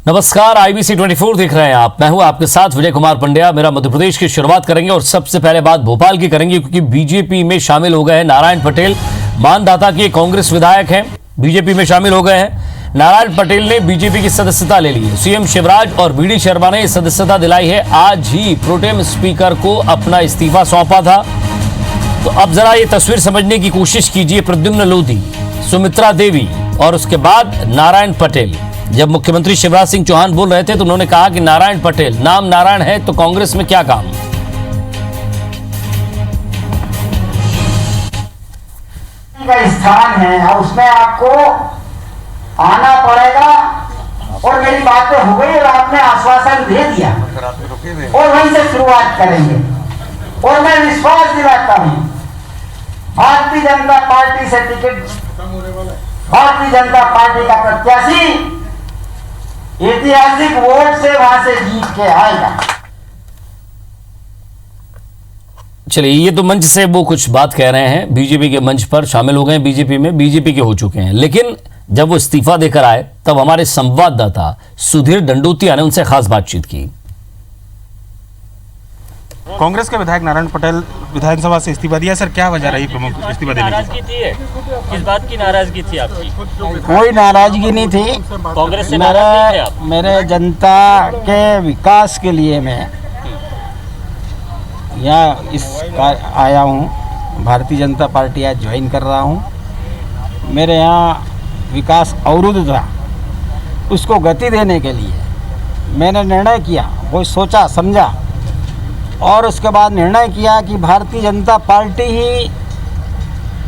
नमस्कार, IBC 24 देख रहे हैं आप। मैं हूं आपके साथ विजय कुमार पंड्या। मेरा मध्य प्रदेश की शुरुआत करेंगे और सबसे पहले बात भोपाल की करेंगे, क्योंकि बीजेपी में शामिल हो गए हैं नारायण पटेल। मानदाता के कांग्रेस विधायक हैं, बीजेपी में शामिल हो गए हैं। नारायण पटेल ने बीजेपी की सदस्यता ले ली है। सीएम शिवराज और BD शर्मा ने सदस्यता दिलाई है। आज ही प्रोटेम स्पीकर को अपना इस्तीफा सौंपा था। तो अब जरा ये तस्वीर समझने की कोशिश कीजिए। प्रद्युम्न लोधी, सुमित्रा देवी और उसके बाद नारायण पटेल। जब मुख्यमंत्री शिवराज सिंह चौहान बोल रहे थे तो उन्होंने कहा कि नारायण पटेल, नाम नारायण है तो कांग्रेस में क्या काम। का स्थान है और उसमें आपको आना पड़ेगा। और मेरी बातें हो गई और आपने आश्वासन दे दिया और वहीं से शुरुआत करेंगे। और मैं विश्वास दिलाता हूं, भारतीय जनता पार्टी से टिकट, भारतीय जनता पार्टी का प्रत्याशी ऐतिहासिक वोट से वहां से जीत के आएगा। चलिए, ये तो मंच से वो कुछ बात कह रहे हैं। बीजेपी के मंच पर शामिल हो गए, बीजेपी में बीजेपी के हो चुके हैं। लेकिन जब वो इस्तीफा देकर आए तब हमारे संवाददाता सुधीर दंडोतिया ने उनसे खास बातचीत की। कांग्रेस के विधायक नारायण पटेल विधानसभा से इस्तीफा दिया। सर, क्या वजह रही प्रमुख इस्तीफा देने की? नाराजगी थी? किस बात की नाराजगी थी आपकी? कोई नाराजगी नहीं थी। कांग्रेस से नाराज नहीं थे आप? मेरे जनता के विकास के लिए मैं यहाँ आया हूँ। भारतीय जनता पार्टी आज ज्वाइन कर रहा हूँ। मेरे यहाँ विकास अवरुद्ध था, उसको गति देने के लिए मैंने निर्णय किया, वो सोचा समझा और उसके बाद निर्णय किया कि भारतीय जनता पार्टी ही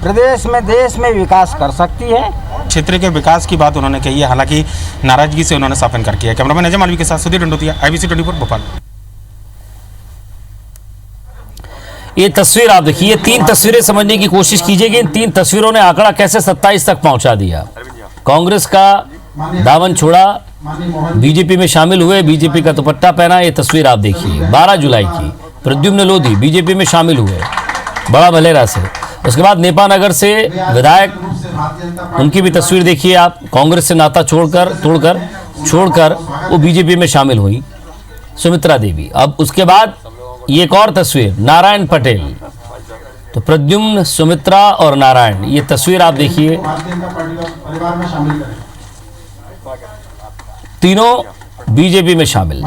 प्रदेश में, देश में विकास कर सकती है। क्षेत्र के विकास की बात उन्होंने कही है, हालांकि नाराजगी से उन्होंने साफ इनकार किया है। कैमरामैन अजय मालवी के साथ सुधीर दंडोतिया, IBC 24 भोपाल। ये तस्वीर आप देखिए, ये 3 तस्वीरें समझने की कोशिश कीजिए कि इन 3 तस्वीरों ने आंकड़ा कैसे 27 तक पहुंचा दिया। कांग्रेस का दामन छोड़ा, बीजेपी में शामिल हुए, बीजेपी का दुपट्टा पहना। ये तस्वीर आप देखिए 12 जुलाई की। प्रद्युम्न लोधी बीजेपी में शामिल हुए बड़ा भलेरा से। उसके बाद नेपानगर से विधायक, उनकी भी तस्वीर देखिए आप। कांग्रेस से नाता छोड़कर वो बीजेपी में शामिल हुई, सुमित्रा देवी। अब उसके बाद ये एक और तस्वीर, नारायण पटेल। तो प्रद्युम्न, सुमित्रा और नारायण, ये तस्वीर आप देखिए। तीनों बीजेपी में शामिल।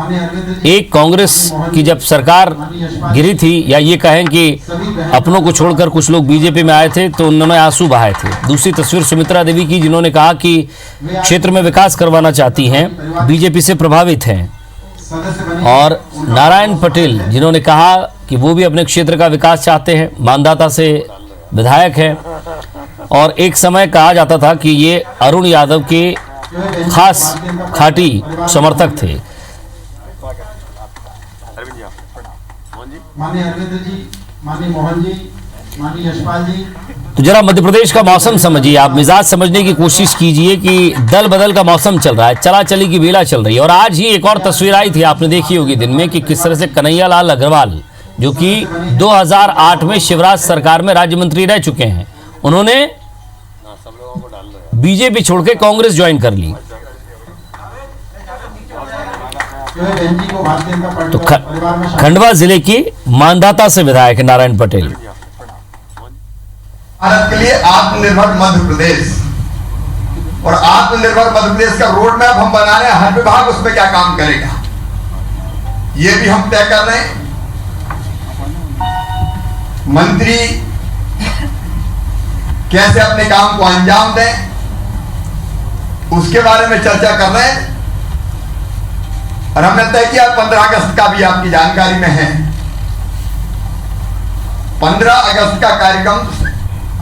एक कांग्रेस की जब सरकार गिरी थी, या ये कहें कि अपनों को छोड़कर कुछ लोग बीजेपी में आए थे तो उन्होंने आंसू बहाए थे। दूसरी तस्वीर सुमित्रा देवी की, जिन्होंने कहा कि क्षेत्र में विकास करवाना चाहती हैं, बीजेपी से प्रभावित हैं। और नारायण पटेल, जिन्होंने कहा कि वो भी अपने क्षेत्र का विकास चाहते हैं, मानदाता से विधायक हैं। और एक समय कहा जाता था कि ये अरुण यादव के खास खाटी समर्थक थे। तो जरा मध्य प्रदेश का मौसम समझिए आप, मिजाज समझने की कोशिश कीजिए कि दल बदल का मौसम चल रहा है, चला चली की बेला चल रही है। और आज ही एक और तस्वीर आई थी, आपने देखी होगी दिन में, कि किस तरह से कन्हैयालाल अग्रवाल, जो कि 2008 में शिवराज सरकार में राज्य मंत्री रह चुके हैं, उन्होंने बीजेपी छोड़ के कांग्रेस ज्वाइन कर ली। तो खंडवा जिले की मानदाता से विधायक नारायण पटेल। भारत के लिए आत्मनिर्भर मध्य प्रदेश, और आत्मनिर्भर मध्य प्रदेश का रोड मैप हम बना रहे हैं। हर विभाग उसमें क्या काम करेगा ये भी हम तय कर रहे हैं। मंत्री कैसे अपने काम को अंजाम दें, उसके बारे में चर्चा कर रहे हैं। और हमने तय किया 15 अगस्त का भी आपकी जानकारी में है। 15 अगस्त का कार्यक्रम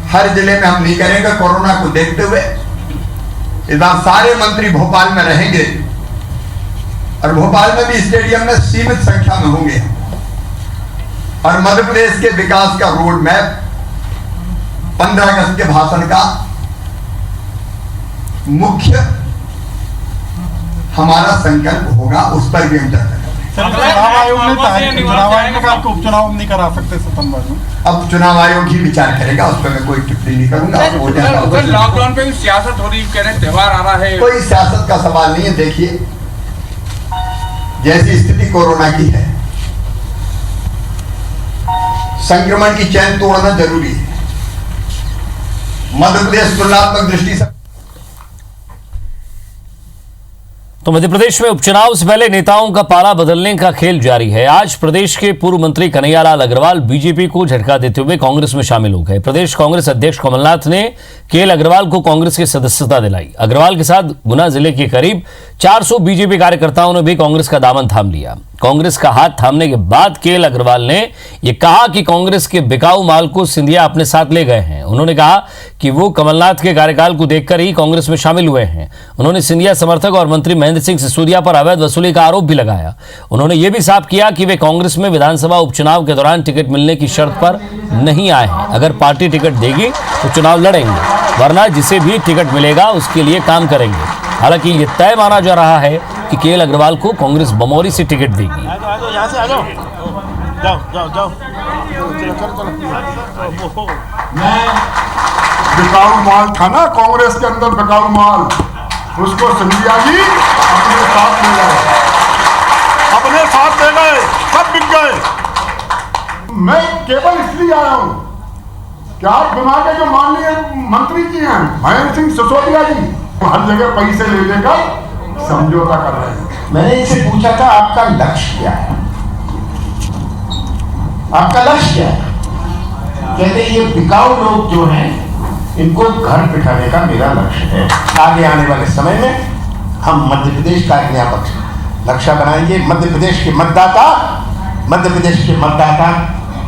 हर जिले में हम नहीं करेंगे, कोरोना को देखते हुए। इस बार सारे मंत्री भोपाल में रहेंगे और भोपाल में भी स्टेडियम में सीमित संख्या में होंगे। और मध्य प्रदेश के विकास का रोड मैप 15 अगस्त के भाषण का मुख्य हमारा संकल्प होगा, उस पर भी हम चर्चा करेंगे। चुनाव आयोग ने कहा कि उपचुनाव नहीं करा सकते सितंबर में। अब चुनाव आयोग ही विचार करेगा, उस पर मैं कोई टिप्पणी नहीं करूंगा। लॉकडाउन पे भी सियासत हो रही, कह रहे त्योहार आ रहा है। कोई सियासत का सवाल नहीं है। देखिए, जैसी स्थिति कोरोना की है, संक्रमण की चैन तोड़ना जरूरी है। मध्य प्रदेश तुलनात्मक दृष्टि से तो मध्य प्रदेश में उपचुनाव से पहले नेताओं का पाला बदलने का खेल जारी है। आज प्रदेश के पूर्व मंत्री कन्हैयालाल अग्रवाल बीजेपी को झटका देते हुए कांग्रेस में शामिल हो गए। प्रदेश कांग्रेस अध्यक्ष कमलनाथ ने केएल अग्रवाल को कांग्रेस की सदस्यता दिलाई। अग्रवाल के साथ गुना जिले के करीब 400 बीजेपी कार्यकर्ताओं ने भी कांग्रेस का दामन थाम लिया। कांग्रेस का हाथ थामने के बाद केएल अग्रवाल ने यह कहा कि कांग्रेस के बिकाऊ माल को सिंधिया अपने साथ ले गए हैं। उन्होंने कहा कि वो कमलनाथ के कार्यकाल को देखकर ही कांग्रेस में शामिल हुए हैं। उन्होंने सिंधिया समर्थक और मंत्री महेंद्र सिंह सिसोदिया पर अवैध वसूली का आरोप भी लगाया। उन्होंने ये भी साफ किया कि वे कांग्रेस में विधानसभा उपचुनाव के दौरान टिकट मिलने की शर्त पर नहीं आए हैं। अगर पार्टी टिकट देगी तो चुनाव लड़ेंगे, वरना जिसे भी टिकट मिलेगा उसके लिए काम करेंगे। हालांकि ये तय माना जा रहा है कि केएल अग्रवाल को कांग्रेस बमौरी से टिकट देगी। बिकाऊ माल था ना कांग्रेस के अंदर, बिकाऊ माल, उसको सिंधिया जी अपने साथ ले गए, अपने साथ ले गए, सब बिक गए। मैं केवल इसलिए आया हूं कि आप बिना के जो माननीय मंत्री जी हैं महेंद्र सिंह सिसोदिया जी, हर जगह पैसे ले लेकर समझौता कर रहे हैं। मैंने इनसे पूछा था आपका लक्ष्य क्या है, आपका लक्ष्य क्या है? कहते ये बिकाऊ लोग जो हैं इनको घर बिठाने का मेरा लक्ष्य है। आगे आने वाले समय में हम मध्य प्रदेश का एक नया पक्ष लक्ष्य बनाएंगे। मध्य प्रदेश के मतदाता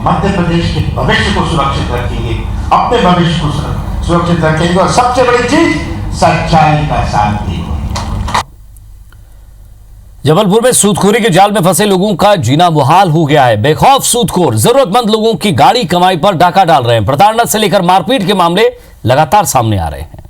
मध्य प्रदेश के भविष्य को सुरक्षित रखेंगे, अपने भविष्य को सुरक्षित रखेंगे और सबसे बड़ी चीज सच्चाई का साथ देंगे। जबलपुर में सूदखोरी के जाल में फंसे लोगों का जीना मुहाल हो गया है। बेखौफ सूदखोर जरूरतमंद लोगों की गाड़ी कमाई पर डाका डाल रहे हैं। प्रताड़ना से लेकर मारपीट के मामले लगातार सामने आ रहे हैं।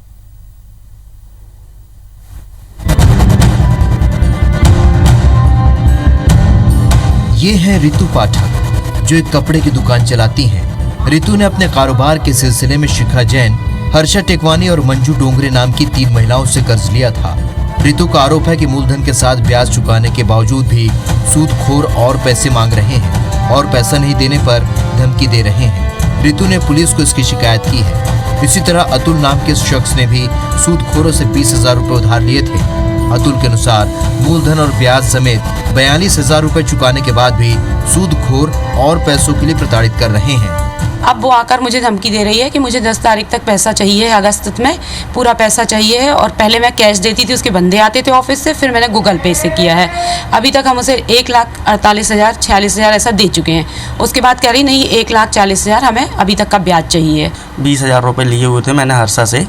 ये है रितु पाठक, जो एक कपड़े की दुकान चलाती हैं। रितु ने अपने कारोबार के सिलसिले में शिखा जैन, हर्षा टेकवानी और मंजू डोंगरे नाम की 3 महिलाओं से कर्ज लिया था। रितु का आरोप है कि मूलधन के साथ ब्याज चुकाने के बावजूद भी सूदखोर और पैसे मांग रहे हैं और पैसा नहीं देने पर धमकी दे रहे हैं। रितु ने पुलिस को इसकी शिकायत की है। इसी तरह अतुल नाम के शख्स ने भी सूदखोरों से 20,000 रुपए उधार लिए थे। अतुल के अनुसार मूलधन और ब्याज समेत 42,000 रुपए चुकाने के बाद भी सूदखोर और पैसों के लिए प्रताड़ित कर रहे हैं। अब वो आकर मुझे धमकी दे रही है कि मुझे 10 तारीख तक पैसा चाहिए, अगस्त में पूरा पैसा चाहिए है। और पहले मैं कैश देती थी, उसके बंदे आते थे ऑफिस से, फिर मैंने गूगल पे से किया है। अभी तक हम उसे 1,48,000 46,000 ऐसा दे चुके हैं। उसके बाद कह रही नहीं 1,40,000 हमें अभी तक का ब्याज चाहिए। 20,000 रुपये लिए हुए थे मैंने हर्षा से।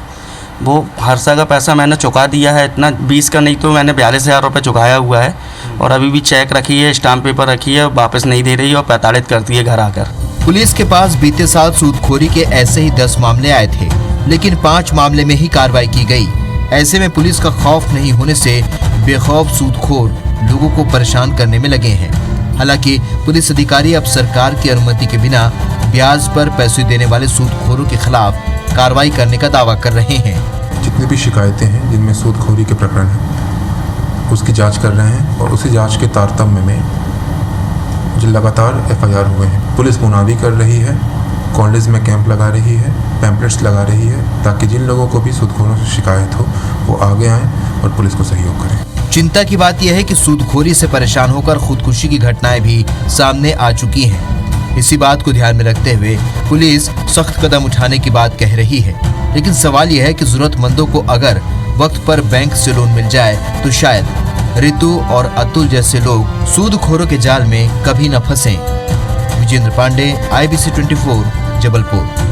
वो हर्षा का पैसा मैंने चुका दिया है, इतना 20 का नहीं तो मैंने 42,000 रुपये चुकाया हुआ है। और अभी भी चेक रखी है, स्टाम्प पेपर रखी है, वापस नहीं दे रही है और प्रताड़ित करती है घर आकर। पुलिस के पास बीते साल सूदखोरी के ऐसे ही 10 मामले आए थे, लेकिन 5 मामले में ही कार्रवाई की गई। ऐसे में पुलिस का खौफ नहीं होने से बेखौफ सूदखोर लोगों को परेशान करने में लगे हैं। हालांकि पुलिस अधिकारी अब सरकार की अनुमति के बिना ब्याज पर पैसे देने वाले सूदखोरों के खिलाफ कार्रवाई करने का दावा कर रहे हैं। जितनी भी शिकायतें हैं जिनमें सूदखोरी के प्रकरण हैं, उसकी जांच कर रहे हैं और उसी जांच के तारतम्य में जो लगातार FIR हुए हैं। पुलिस मुनादी कर रही है, कॉलेज में कैंप लगा रही है, पैम्पलेट्स लगा रही है, ताकि जिन लोगों को भी सूदखोरों से शिकायत हो वो आगे आएँ और पुलिस को सहयोग करें। चिंता की बात यह है कि सूदखोरी से परेशान होकर खुदकुशी की घटनाएं भी सामने आ चुकी हैं। इसी बात को ध्यान में रखते हुए पुलिस सख्त कदम उठाने की बात कह रही है। लेकिन सवाल यह है कि जरूरतमंदों को अगर वक्त पर बैंक से लोन मिल जाए तो शायद रितु और अतुल जैसे लोग सूदखोरों के जाल में कभी न फंसें। विजेंद्र पांडे, IBC 24, जबलपुर।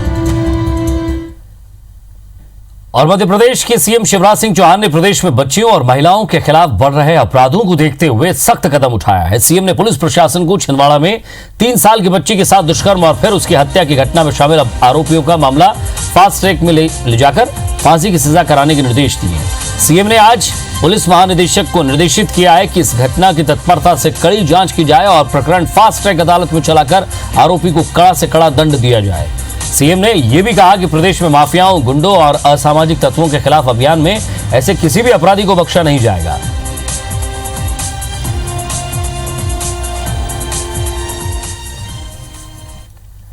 और मध्य प्रदेश के सीएम शिवराज सिंह चौहान ने प्रदेश में बच्चियों और महिलाओं के खिलाफ बढ़ रहे अपराधों को देखते हुए सख्त कदम उठाया है। सीएम ने पुलिस प्रशासन को छिंदवाड़ा में 3 साल की बच्ची के साथ दुष्कर्म और फिर उसकी हत्या की घटना में शामिल आरोपियों का मामला फास्ट ट्रैक में ले जाकर फांसी की सजा कराने के निर्देश दिए। सीएम ने आज पुलिस महानिदेशक को निर्देशित किया है कि इस घटना की तत्परता से कड़ी जांच की जाए और प्रकरण फास्ट ट्रैक अदालत में चलाकर आरोपी को कड़ा से कड़ा दंड दिया जाए। सीएम ने यह भी कहा कि प्रदेश में माफियाओं, गुंडों और असामाजिक तत्वों के खिलाफ अभियान में ऐसे किसी भी अपराधी को बख्शा नहीं जाएगा।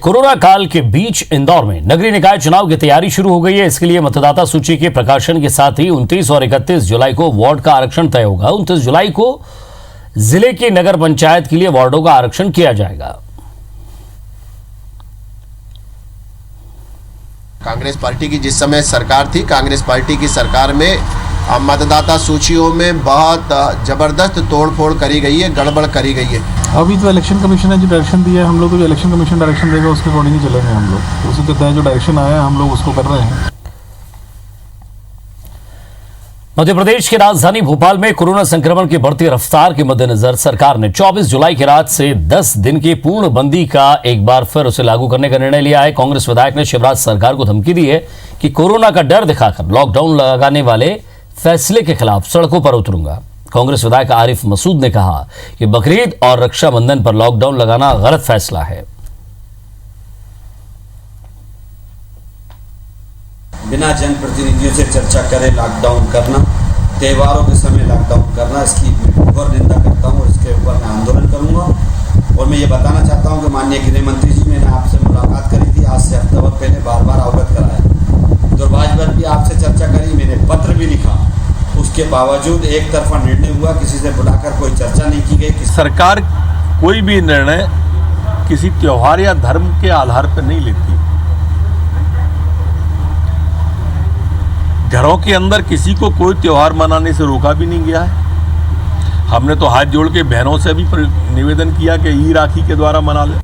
कोरोना काल के बीच इंदौर में नगरीय निकाय चुनाव की तैयारी शुरू हो गई है। इसके लिए मतदाता सूची के प्रकाशन के साथ ही 29 और 31 जुलाई को वार्ड का आरक्षण तय होगा। 29 जुलाई को जिले की नगर पंचायत के लिए वार्डों का आरक्षण किया जाएगा। कांग्रेस पार्टी की जिस समय सरकार थी, कांग्रेस पार्टी की सरकार में मतदाता सूचियों में बहुत ज़बरदस्त तोड़फोड़ करी गई है, गड़बड़ करी गई है। अभी तो इलेक्शन कमीशन ने जो डायरेक्शन दिया है, हम लोग तो जो इलेक्शन कमीशन डायरेक्शन देगा उसके अकॉर्डिंग ही चलेंगे। हम लोग उसी के तहत जो डायरेक्शन आया है हम लोग उसको कर रहे हैं। मध्य प्रदेश की राजधानी भोपाल में कोरोना संक्रमण की बढ़ती रफ्तार के मद्देनजर सरकार ने 24 जुलाई की रात से 10 दिन की पूर्ण बंदी का एक बार फिर उसे लागू करने का निर्णय लिया है। कांग्रेस विधायक ने शिवराज सरकार को धमकी दी है कि कोरोना का डर दिखाकर लॉकडाउन लगाने वाले फैसले के खिलाफ सड़कों पर उतरूंगा। कांग्रेस विधायक आरिफ मसूद ने कहा कि बकरीद और रक्षाबंधन पर लॉकडाउन लगाना गलत फैसला है। बिना जनप्रतिनिधियों से चर्चा करे लॉकडाउन करना, त्योहारों के समय लॉकडाउन करना, इसकी घोर निंदा करता हूँ और इसके ऊपर मैं आंदोलन करूँगा। और मैं ये बताना चाहता हूँ कि माननीय गृह मंत्री जी, मैंने आपसे मुलाकात करी थी आज से हफ्ते भर पहले, बार बार अवगत कराया, दुर्भाग्यवश भी आपसे चर्चा करी, मैंने पत्र भी लिखा, उसके बावजूद एक तरफा निर्णय हुआ, किसी से बुलाकर कोई चर्चा नहीं की गई। सरकार कोई भी निर्णय किसी त्योहार या धर्म के आधार पर नहीं लेती। घरों के अंदर किसी को कोई त्योहार मनाने से रोका भी नहीं गया है। हमने तो हाथ जोड़ के बहनों से भी निवेदन किया कि ई राखी के द्वारा मना ले।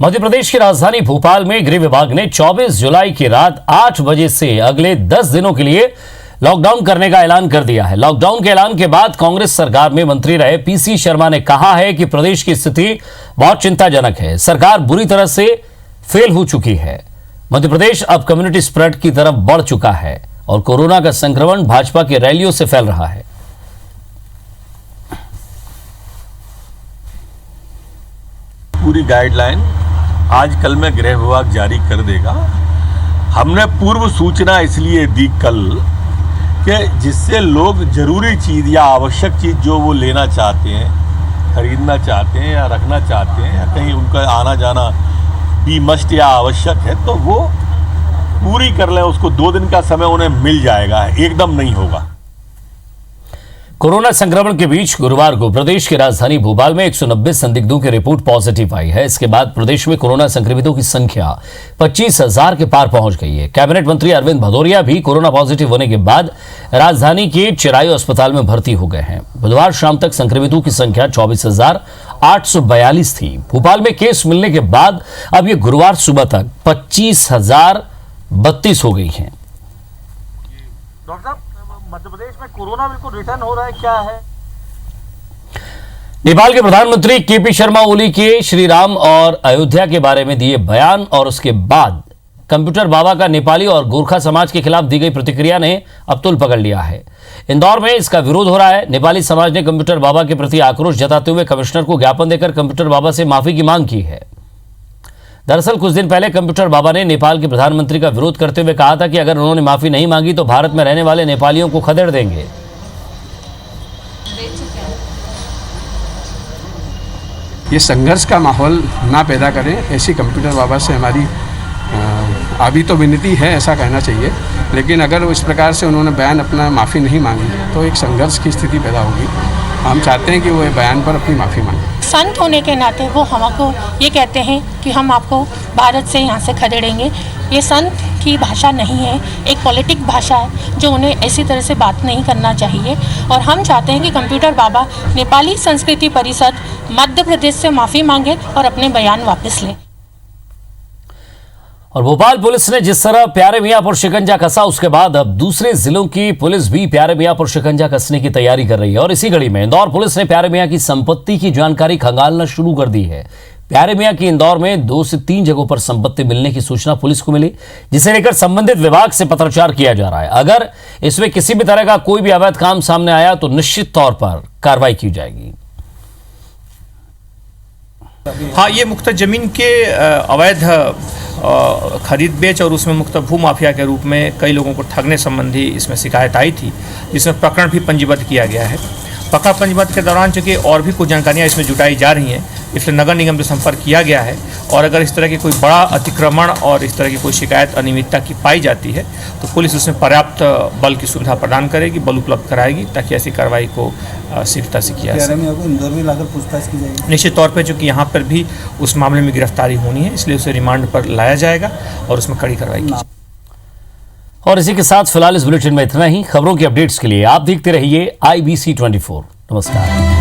मध्य प्रदेश की राजधानी भोपाल में गृह विभाग ने 24 जुलाई की रात 8 बजे से अगले 10 दिनों के लिए लॉकडाउन करने का ऐलान कर दिया है। लॉकडाउन के ऐलान के बाद कांग्रेस सरकार में मंत्री रहे पीसी शर्मा ने कहा है कि प्रदेश की स्थिति बहुत चिंताजनक है, सरकार बुरी तरह से फेल हो चुकी है। मध्य प्रदेश अब कम्युनिटी स्प्रेड की तरफ बढ़ चुका है और कोरोना का संक्रमण भाजपा की रैलियों से फैल रहा है। पूरी गाइडलाइन आज कल में गृह विभाग जारी कर देगा। हमने पूर्व सूचना इसलिए दी कल कि जिससे लोग जरूरी चीज या आवश्यक चीज जो वो लेना चाहते हैं, खरीदना चाहते हैं या रखना चाहते हैं या कहीं उनका आना जाना भी मस्ट या आवश्यक है, तो वो पूरी कर लें। उसको 2 दिन का समय उन्हें मिल जाएगा, एकदम नहीं होगा। कोरोना संक्रमण के बीच गुरुवार को प्रदेश की राजधानी भोपाल में 190 संदिग्धों की रिपोर्ट पॉजिटिव आई है। इसके बाद प्रदेश में कोरोना संक्रमितों की संख्या 25,000 के पार पहुंच गई है। कैबिनेट मंत्री अरविंद भदौरिया भी कोरोना पॉजिटिव होने के बाद राजधानी के चिरायु अस्पताल में भर्ती हो गए हैं। बुधवार शाम तक संक्रमितों की संख्या 24,842 थी। भोपाल में केस मिलने के बाद अब यह गुरुवार सुबह तक 25,032 हो गई हैं। डॉक्टर साहब, मध्य प्रदेश में कोरोना बिल्कुल रिटर्न हो रहा है, क्या है? नेपाल के प्रधानमंत्री केपी शर्मा ओली के श्री राम और अयोध्या के बारे में दिए बयान और उसके बाद कंप्यूटर बाबा का नेपाली और गोरखा समाज के खिलाफ दी गई प्रतिक्रिया ने अब तुल पकड़ लिया है। इंदौर में इसका विरोध हो रहा है। नेपाली समाज ने कंप्यूटर बाबा के प्रति आक्रोश जताते हुए कमिश्नर को ज्ञापन देकर कंप्यूटर बाबा से माफी की मांग की है। दरअसल कुछ दिन पहले कंप्यूटर बाबा ने नेपाल के प्रधानमंत्री का विरोध करते हुए कहा था कि अगर उन्होंने माफी नहीं मांगी तो भारत में रहने वाले नेपालियों को खदेड़ देंगे। ये संघर्ष का माहौल ना पैदा करें, ऐसी कंप्यूटर बाबा से हमारी अभी तो विनती है, ऐसा कहना चाहिए। लेकिन अगर इस प्रकार से उन्होंने बयान अपना माफ़ी नहीं मांगी तो एक संघर्ष की स्थिति पैदा होगी। हम चाहते हैं कि वो बयान पर अपनी माफ़ी मांगे। संत होने के नाते वो हमको ये कहते हैं कि हम आपको भारत से यहाँ से खदेड़ेंगे। ये संत की भाषा नहीं है, एक पॉलिटिक भाषा है जो उन्हें ऐसी तरह से बात नहीं करना चाहिए। और हम चाहते हैं कि कंप्यूटर बाबा नेपाली संस्कृति परिषद मध्य प्रदेश से माफ़ी मांगे और अपने बयान वापस लें। और भोपाल पुलिस ने जिस तरह प्यारे मियां पर शिकंजा कसा, उसके बाद अब दूसरे जिलों की पुलिस भी प्यारे मियां पर शिकंजा कसने की तैयारी कर रही है। और इसी कड़ी में इंदौर पुलिस ने प्यारे मियां की संपत्ति की जानकारी खंगालना शुरू कर दी है। प्यारे मियां की इंदौर में 2 से 3 जगहों पर संपत्ति मिलने की सूचना पुलिस को मिली, जिसे लेकर संबंधित विभाग से पत्राचार किया जा रहा है। अगर इसमें किसी भी तरह का कोई भी अवैध काम सामने आया तो निश्चित तौर पर कार्रवाई की जाएगी। हाँ, ये मुख्त जमीन के अवैध खरीद बेच और उसमें मुख्त भू माफिया के रूप में कई लोगों को ठगने संबंधी इसमें शिकायत आई थी, जिसमें प्रकरण भी पंजीबद्ध किया गया है। प्रकरण पंजीबद्ध के दौरान चूँकि और भी कुछ जानकारियाँ इसमें जुटाई जा रही हैं, इसलिए नगर निगम से संपर्क किया गया है और अगर इस तरह की कोई बड़ा अतिक्रमण और इस तरह की कोई शिकायत अनियमितता की पाई जाती है तो पुलिस उसमें पर्याप्त बल की सुविधा प्रदान करेगी, बल उपलब्ध कराएगी ताकि ऐसी कार्रवाई को शीघ्रता से किया जा सके। इंदौर में लाकर पूछताछ की जाएगी। निश्चित तौर पर चूँकि यहाँ पर भी उस मामले में गिरफ्तारी होनी है इसलिए उसे रिमांड पर लाया जाएगा और उसमें कड़ी कार्रवाई की जाएगी। और इसी के साथ फिलहाल इस बुलेटिन में इतना ही। खबरों की अपडेट्स के लिए आप देखते रहिए IBC 24। नमस्कार।